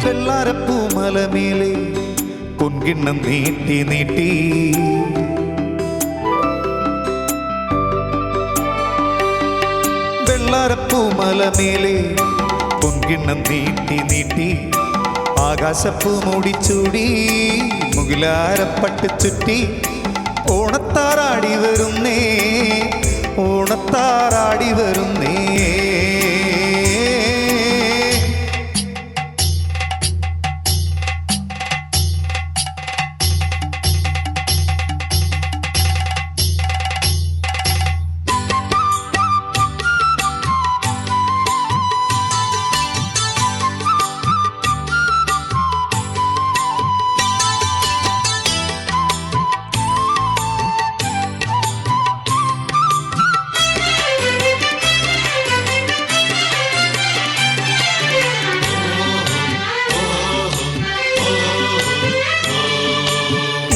വെള്ളാരപ്പൂമലമേലെ പൊൻകിണ്ണം നീട്ടി നീട്ടി വെള്ളാരപ്പൂമലമേലെ പൊൻകിണ്ണം നീട്ടി നീട്ടി ആകാശപ്പൂ മൂടിച്ചൂടി മുകിലാരപ്പട്ട് ചുറ്റി ഓണത്താറാടി വരുന്നേ ഓണത്താറാടി വരുന്നേ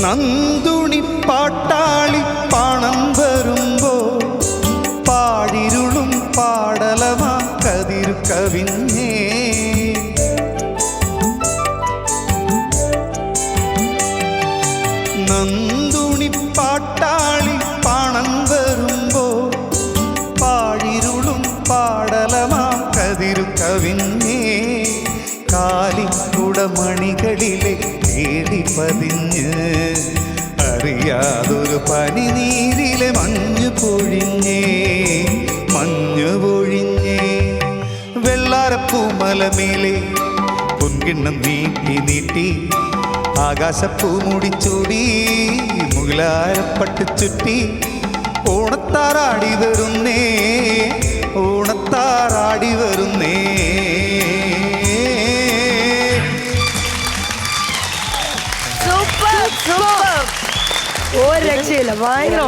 നന്ദുണി പാട്ടാളി പണം വരുമ്പോ പാടിരുളും പാടലമാ കതിരു കവിഞ്ഞേ നന്ദുണി പാട്ടാളി പണം വരുമ്പോ പാടിരുളും പാടലമാ കതിരു കവിഞ്ഞേ കാലിക്കുടമണികളിലെ തേടി പതിഞ്ഞ് അറിയാതൊരു പനിനീരിലെ മഞ്ഞു പൊഴിഞ്ഞേ മഞ്ഞു പൊഴിഞ്ഞേ വെള്ളാരപ്പൂമലമേലെ പൊൻകിണ്ണം നീട്ടി നീട്ടി ആകാശപ്പൂ മൂടിച്ചൂടി മുകിലാരപ്പട്ട് ചുറ്റി ഓണത്താറാടി വരുന്നേ ഓണത്താറാടി വരുന്നേ ഒരു രക്ഷയില്ല ഭയങ്കര